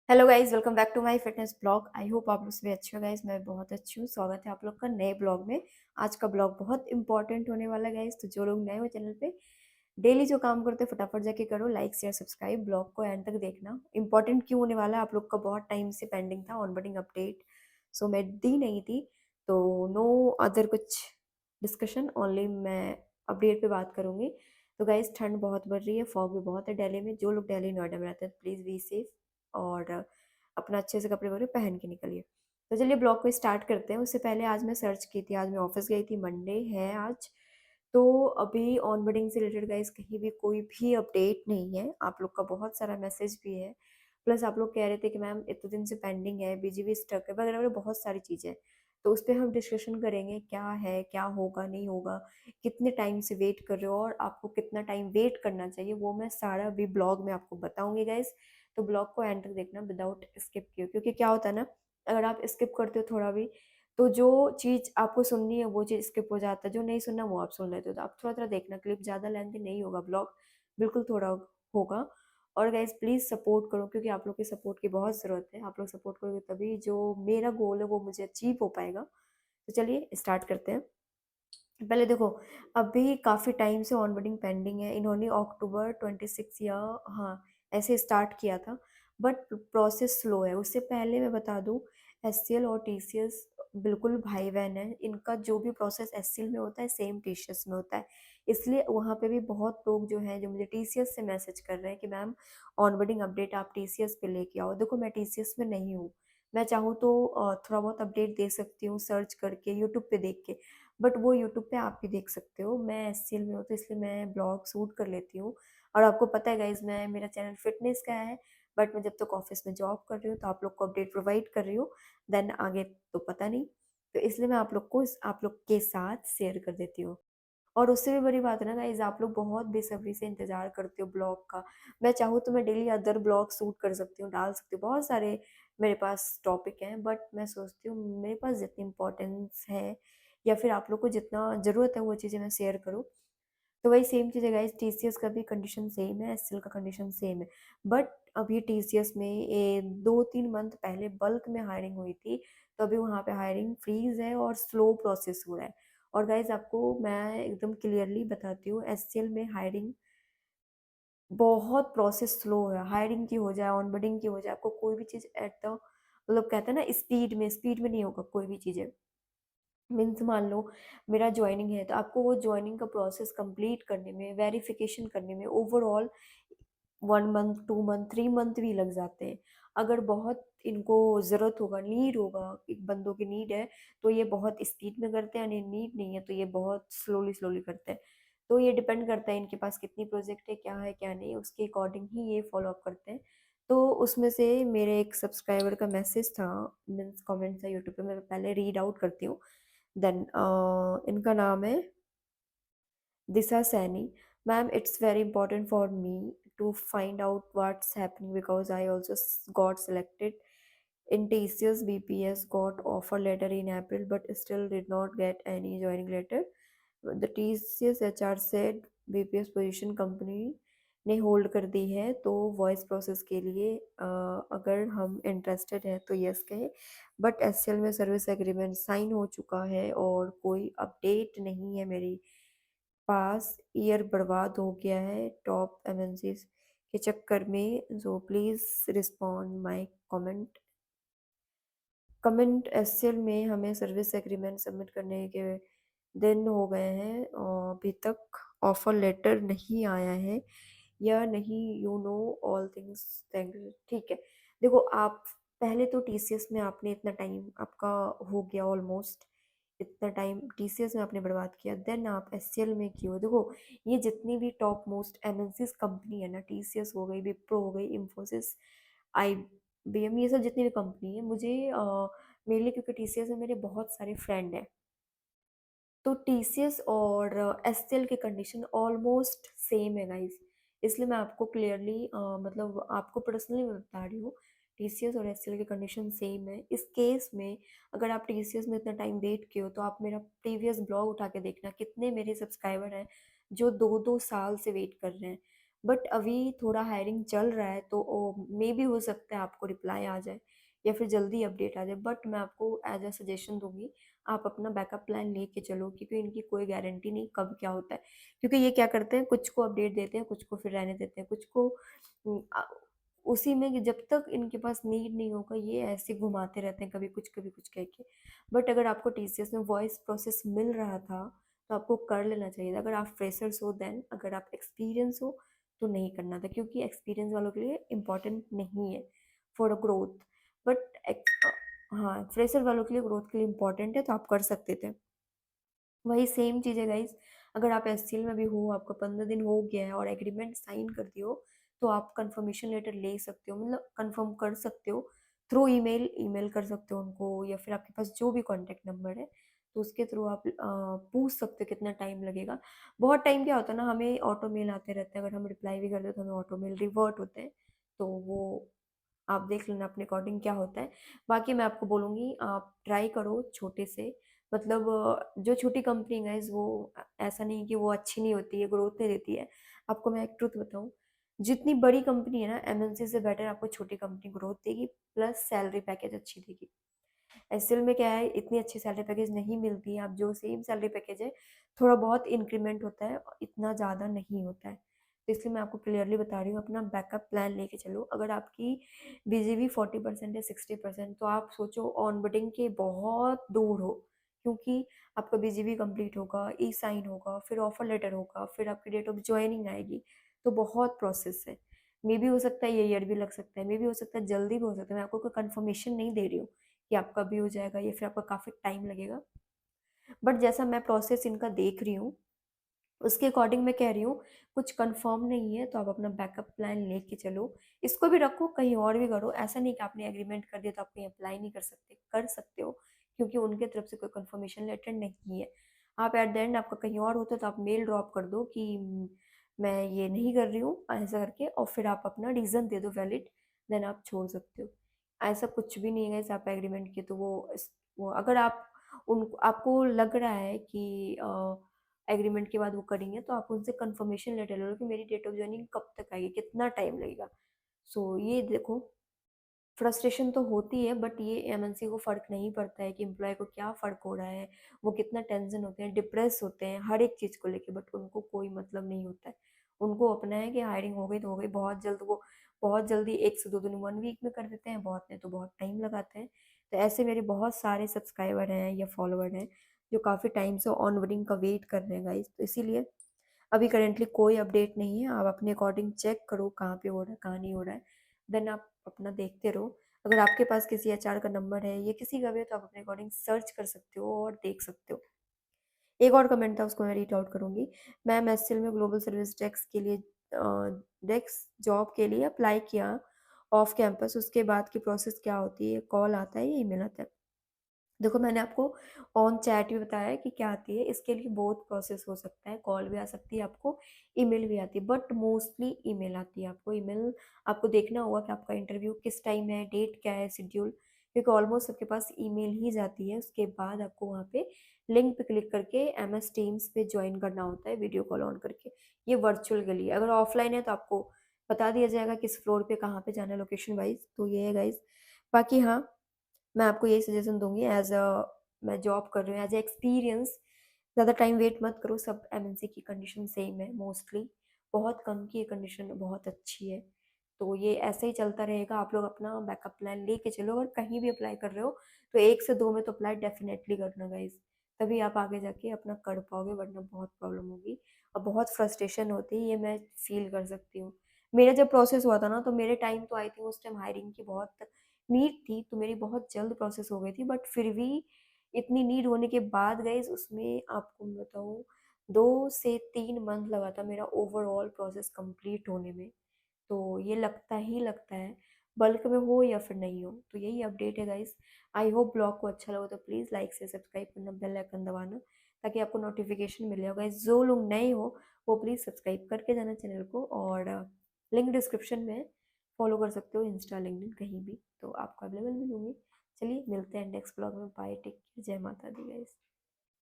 Hello guys, welcome back to my fitness blog. I hope आप लोग सभी अच्छे हो गाइस। मैं बहुत अच्छी हूँ। स्वागत है आप लोग का नए ब्लॉग में। आज का ब्लॉग बहुत इंपॉर्टेंट होने वाला है गाइस। तो जो लोग नए हो चैनल पे, डेली जो काम करते हैं फटाफट जाके करो, लाइक शेयर सब्सक्राइब। ब्लॉग को एंड तक देखना। इंपॉर्टेंट क्यों होने वाला है, आप लोग का बहुत टाइम से पेंडिंग था ऑनबोर्डिंग अपडेट, सो मैं दी नहीं थी। तो नो अदर कुछ डिस्कशन, ओनली मैं अपडेट पे बात करूंगी। तो गाइस, ठंड बहुत बढ़ रही है, फॉग भी बहुत है दिल्ली में। जो लोग दिल्ली नोएडा में रहते हैं प्लीज़ बी सेफ और अपना अच्छे से कपड़े वगैरह पहन के निकलिए। तो चलिए ब्लॉग को स्टार्ट करते हैं। उससे पहले आज मैं सर्च की थी, आज मैं ऑफिस गई थी, मंडे है आज। तो अभी ऑनबोर्डिंग से रिलेटेड गाइस कहीं भी कोई भी अपडेट नहीं है। आप लोग का बहुत सारा मैसेज भी है, प्लस आप लोग कह रहे थे कि मैम इतने दिन से पेंडिंग है, बीजीवी स्टक है, वगैरह वगैरह बहुत सारी चीज़ें। तो उस पर हम डिस्कशन करेंगे, क्या है, क्या होगा, नहीं होगा, कितने टाइम से वेट कर रहे हो और आपको कितना टाइम वेट करना चाहिए, वो मैं सारा भी ब्लॉग में आपको बताऊंगी गाइस। तो ब्लॉग को एंड तक देखना विदाउट स्किप किए, क्योंकि क्या होता है ना, अगर आप स्किप करते हो थोड़ा भी, तो जो चीज़ आपको सुननी है वो चीज़ स्किप हो जाता है, जो नहीं सुनना वो आप सुन लेते हो। तो आप थोड़ा थोड़ा देखना, क्लिप ज़्यादा लेंथी नहीं होगा ब्लॉग, बिल्कुल थोड़ा होगा। और गाइज प्लीज़ सपोर्ट करो, क्योंकि आप लोग के सपोर्ट की बहुत ज़रूरत है। आप लोग सपोर्ट करोगे तभी जो मेरा गोल है वो मुझे अचीव हो पाएगा। तो चलिए स्टार्ट करते हैं। पहले देखो, अभी काफ़ी टाइम से ऑनबोर्डिंग पेंडिंग है। इन्होंने अक्टूबर 26 या हाँ ऐसे स्टार्ट किया था, बट प्रोसेस स्लो है। उससे पहले मैं बता दूं, एचसीएल और टीसीएस बिल्कुल भाई बहन है। इनका जो भी प्रोसेस एचसीएल में होता है सेम टीसीएस में होता है। इसलिए वहाँ पे भी बहुत लोग जो हैं जो मुझे टीसीएस से मैसेज कर रहे हैं कि मैम ऑनबोर्डिंग अपडेट आप टीसीएस पे लेके आओ। देखो, मैं टीसीएस में नहीं हूँ। मैं चाहूँ तो थोड़ा बहुत अपडेट दे सकती हूँ सर्च करके, यूट्यूब पे देख के, बट वो यूट्यूब पे आप भी देख सकते हो। मैं एचसीएल में हूँ तो इसलिए मैं ब्लॉग शूट कर लेती हूँ। और आपको पता है गाइज, मैं मेरा चैनल फिटनेस का है, बट मैं जब तक ऑफिस में जॉब कर रही हूँ तो आप लोग को अपडेट प्रोवाइड कर रही हूँ। देन आगे तो पता नहीं। तो इसलिए मैं आप लोग को आप लोग के साथ शेयर कर देती हूँ। और उससे भी बड़ी बात है ना गाइज, आप लोग बहुत बेसब्री से इंतजार करते हो ब्लॉग का। मैं चाहूँ तो मैं डेली अदर ब्लॉग शूट कर सकती हूँ, डाल सकती हूँ, बहुत सारे मेरे पास टॉपिक हैं। बट मैं सोचती हूँ मेरे पास जितनी इम्पोर्टेंस है या फिर आप लोग को जितना ज़रूरत है वो चीज़ें मैं शेयर करूँ। तो वही सेम चीज़ है गाइज, टीसीएस का भी कंडीशन सेम है, एचसीएल का कंडीशन सेम है। बट अभी टीसीएस में 2-3 मंथ पहले बल्क में हायरिंग हुई थी, तो अभी वहाँ पे हायरिंग फ्रीज है और स्लो प्रोसेस हो रहा है। और गाइज आपको मैं एकदम क्लियरली बताती हूँ, एचसीएल में हायरिंग बहुत प्रोसेस स्लो है। हायरिंग की हो जाए, ऑनबोर्डिंग की हो जाए, आपको कोई भी चीज़ एट द मतलब कहते हैं ना स्पीड में नहीं होगा कोई भी चीज़ें। मीन्स मान लो मेरा ज्वाइनिंग है, तो आपको वो ज्वाइनिंग का प्रोसेस कंप्लीट करने में, वेरिफिकेशन करने में ओवरऑल 1 मंथ, 2 मंथ, 3 मंथ भी लग जाते हैं। अगर बहुत इनको ज़रूरत होगा, नीड होगा, एक बंदों की नीड है, तो ये बहुत स्पीड में करते हैं, नीड नहीं है तो ये बहुत स्लोली स्लोली करते हैं। तो ये डिपेंड करता है इनके पास कितनी प्रोजेक्ट है, क्या नहीं, उसके अकॉर्डिंग ही ये फॉलो अप करते हैं। तो उसमें से मेरे एक सब्सक्राइबर का मैसेज था, मीन्स कमेंट था यूट्यूब पे, मैं पहले रीड आउट करती हूँ। देन इनका नाम है Disha Saini. Ma'am, it's very important for me to find out what's happening because I also got selected in TCS. BPS got offer letter in April but still did not get any joining letter. The TCS HR said BPS position company ने hold कर दी है, तो voice process के लिए अगर हम interested हैं तो यस कहें। बट एचसीएल में सर्विस एग्रीमेंट साइन हो चुका है और कोई अपडेट नहीं है मेरी पास। ईयर बर्बाद हो गया है टॉप एमएनसीज के चक्कर में। So please respond my comment. Comment HCL में हमें सर्विस एग्रीमेंट सबमिट करने के दिन हो गए हैं और अभी तक ऑफर लेटर नहीं आया है या नहीं। You know all things, thank you. ठीक है, देखो आप पहले तो टीसीएस में आपने इतना टाइम आपका हो गया, ऑलमोस्ट इतना टाइम टीसीएस में आपने बर्बाद किया, देन आप एचसीएल में क्यों। देखो, ये जितनी भी टॉप मोस्ट एमएनसीज कंपनी है ना, टीसीएस हो गई, विप्रो हो गई, इंफोसिस, आईबीएम, ये सब जितनी भी कंपनी है, मुझे मेनली क्योंकि टीसीएस में मेरे बहुत सारे फ्रेंड हैं, तो टीसीएस और एचसीएल की कंडीशन ऑलमोस्ट सेम है गाइस। इसलिए मैं आपको क्लियरली मतलब आपको पर्सनली मैं बता रही हूँ, टीसीएस और एचसीएल की कंडीशन सेम है। इस केस में अगर आप टीसीएस में इतना टाइम वेट किए हो, तो आप मेरा प्रीवियस ब्लॉग उठा के देखना, कितने मेरे सब्सक्राइबर हैं जो 2-2 साल से वेट कर रहे हैं। बट अभी थोड़ा हायरिंग चल रहा है तो मे बी हो सकता है आपको रिप्लाई आ जाए या फिर जल्दी अपडेट आ जाए, बट मैं आपको एज अ सजेशन दूंगी आप अपना बैकअप प्लान लेके चलो, क्योंकि इनकी कोई गारंटी नहीं कब क्या होता है। क्योंकि ये क्या करते हैं, कुछ को अपडेट देते हैं, कुछ को फिर रहने देते हैं, कुछ को उसी में कि जब तक इनके पास नीड नहीं होगा ये ऐसे घुमाते रहते हैं, कभी कुछ कह के। बट अगर आपको टीसीएस में वॉइस प्रोसेस मिल रहा था तो आपको कर लेना चाहिए था। अगर आप फ्रेशर्स हो देन, अगर आप एक्सपीरियंस हो तो नहीं करना था, क्योंकि एक्सपीरियंस वालों के लिए इम्पोर्टेंट नहीं है फॉर अ ग्रोथ। बट हाँ, फ्रेशर वालों के लिए ग्रोथ के लिए इम्पोर्टेंट है, तो आप कर सकते थे। वही सेम चीज़ है गाइस, अगर आप एससीएल में भी हो, आपका 15 दिन हो गया है और एग्रीमेंट साइन कर दियो, तो आप कंफर्मेशन लेटर ले सकते हो, मतलब कंफर्म कर सकते हो थ्रू ईमेल। ईमेल कर सकते हो उनको, या फिर आपके पास जो भी कॉन्टैक्ट नंबर है तो उसके थ्रू आप पूछ सकते हो कितना टाइम लगेगा। बहुत टाइम क्या होता है ना, हमें ऑटो मेल आते रहते हैं, अगर हम रिप्लाई भी करते हैं तो हमें ऑटो मेल रिवर्ट होते हैं। तो वो आप देख लेना अपने अकॉर्डिंग क्या होता है। बाकी मैं आपको बोलूँगी आप ट्राई करो छोटे से, मतलब जो छोटी कंपनी है वो ऐसा नहीं कि वो अच्छी नहीं होती है, ग्रोथ नहीं देती है। आपको मैं एक ट्रुथ बताऊँ, जितनी बड़ी कंपनी है ना एमएनसी से बेटर आपको छोटी कंपनी ग्रोथ देगी, प्लस सैलरी पैकेज अच्छी देगी। एसएल में क्या है, इतनी अच्छी सैलरी पैकेज नहीं मिलती है। आप जो सेम सैलरी पैकेज है, थोड़ा बहुत इंक्रीमेंट होता है, इतना ज़्यादा नहीं होता है। तो इसलिए मैं आपको क्लियरली बता रही हूँ, अपना बैकअप प्लान लेके चलो। अगर आपकी बीजीवी 40% है, 60%, तो आप सोचो ऑनबोर्डिंग के बहुत दूर हो, क्योंकि आपका बीजीवी कंप्लीट होगा, ई साइन होगा, फिर ऑफर लेटर होगा, फिर आपकी डेट ऑफ ज्वाइनिंग आएगी। तो बहुत प्रोसेस है। मे भी हो सकता है ये ईयर भी लग सकता है, मे भी हो सकता है जल्दी भी हो सकता है। मैं आपको कोई कंफर्मेशन नहीं दे रही हूँ कि आपका भी हो जाएगा या फिर आपका काफ़ी टाइम लगेगा। बट जैसा मैं प्रोसेस इनका देख रही हूँ उसके अकॉर्डिंग मैं कह रही हूँ, कुछ कंफर्म नहीं है तो आप अपना बैकअप प्लान लेके चलो। इसको भी रखो, कहीं और भी करो। ऐसा नहीं कि आपने एग्रीमेंट कर दिया तो आप कहीं अप्लाई नहीं कर सकते, कर सकते हो, क्योंकि उनके तरफ से कोई कंफर्मेशन लेटर नहीं है। आप एट द एंड आपका कहीं और होता है तो आप मेल ड्रॉप कर दो कि मैं ये नहीं कर रही हूँ ऐसा करके, और फिर आप अपना रीज़न दे दो वैलिड, देन आप छोड़ सकते हो। ऐसा कुछ भी नहीं है, ऐसा आप एग्रीमेंट किए तो वो अगर आप उन आपको लग रहा है कि एग्रीमेंट के बाद वो करेंगे, तो आप उनसे कंफर्मेशन लेटर ले लो कि मेरी डेट ऑफ ज्वाइनिंग कब तक आएगी, कितना टाइम लगेगा। सो ये देखो, फ्रस्ट्रेशन तो होती है, बट ये एमएनसी को फ़र्क नहीं पड़ता है कि एम्प्लॉय को क्या फ़र्क हो रहा है, वो कितना टेंशन होते हैं, डिप्रेस होते हैं हर एक चीज़ को लेके, बट उनको कोई मतलब नहीं होता है। उनको अपना है कि हायरिंग हो गई तो हो गई, बहुत जल्द वो बहुत जल्दी 1 से 2 दिन 1 वीक में कर देते हैं, बहुत नहीं तो बहुत टाइम लगाते हैं। तो ऐसे मेरे बहुत सारे सब्सक्राइबर हैं या फॉलोवर हैं जो काफ़ी टाइम से ऑनबोर्डिंग का वेट कर रहे हैं गाइस, तो इसीलिए अभी करेंटली कोई अपडेट नहीं है। आप अपने अकॉर्डिंग चेक करो कहाँ पे हो रहा है, कहाँ नहीं हो रहा है, देन आप अपना देखते रहो। अगर आपके पास किसी एचआर का नंबर है या किसी का भी है तो आप अपने अकॉर्डिंग सर्च कर सकते हो और देख सकते हो। एक और कमेंट था उसको मैं रीड आउट करूंगी। मैम एसएल में ग्लोबल सर्विस डेस्क के लिए डेस्क जॉब के लिए अप्लाई किया ऑफ कैंपस, उसके बाद की प्रोसेस क्या होती है, कॉल आता है या ईमेल आता है? देखो मैंने आपको ऑन चैट भी बताया कि क्या आती है, इसके लिए बहुत प्रोसेस हो सकता है, कॉल भी आ सकती है आपको, ईमेल भी आती है, बट मोस्टली ईमेल आती है आपको। ईमेल आपको देखना होगा कि आपका इंटरव्यू किस टाइम है, डेट क्या है, शेड्यूल, क्योंकि ऑलमोस्ट सबके पास ईमेल ही जाती है। उसके बाद आपको वहाँ पे लिंक पे क्लिक करके एमएस टीम्स पे ज्वाइन करना होता है वीडियो कॉल ऑन करके। ये वर्चुअल के लिए, अगर ऑफलाइन है तो आपको बता दिया जाएगा किस फ्लोर पे कहाँ पे जाना है लोकेशन वाइज। तो ये है गाइज। बाकी हाँ, मैं आपको यही सजेशन दूंगी एज अ, मैं जॉब कर रही हूँ एज ए एक्सपीरियंस, ज़्यादा टाइम वेट मत करो। सब एमएनसी की कंडीशन सेम है मोस्टली, बहुत कम की कंडीशन बहुत अच्छी है। तो ये ऐसे ही चलता रहेगा। आप लोग अपना बैकअप प्लान लेके चलो, अगर कहीं भी अप्लाई कर रहे हो तो 1 से 2 में तो अप्लाई डेफिनेटली करना गाइज, तभी आप आगे जाके अपना कर पाओगे, वरना बहुत प्रॉब्लम होगी और बहुत फ्रस्ट्रेशन होती है, ये मैं फील कर सकती हूँ। मेरा जब प्रोसेस हुआ था ना तो मेरे टाइम तो आई थिंक उस टाइम हायरिंग की बहुत नीड थी, तो मेरी बहुत जल्द प्रोसेस हो गई थी, बट फिर भी इतनी नीड होने के बाद गाइज उसमें आपको मैं बताऊँ 2 से 3 मंथ लगा था मेरा ओवरऑल प्रोसेस कंप्लीट होने में। तो ये लगता ही लगता है, बल्क में हो या फिर नहीं हो। तो यही अपडेट है गाइस। आई होप ब्लॉग को अच्छा लगा तो प्लीज़ लाइक से सब्सक्राइब करना, बेल आइकन दबाना, ताकि आपको नोटिफिकेशन मिल जाए। गाइस जो लोग नए हो वो प्लीज़ सब्सक्राइब करके जाना चैनल को, और लिंक डिस्क्रिप्शन में फॉलो कर सकते हो, इंस्टा लिंक्डइन कहीं भी, तो आपको अवेलेबल मिलूंगी। चलिए मिलते हैं नेक्स्ट ब्लॉग में, बाय, टेक केयर, जय माता दी गाइस।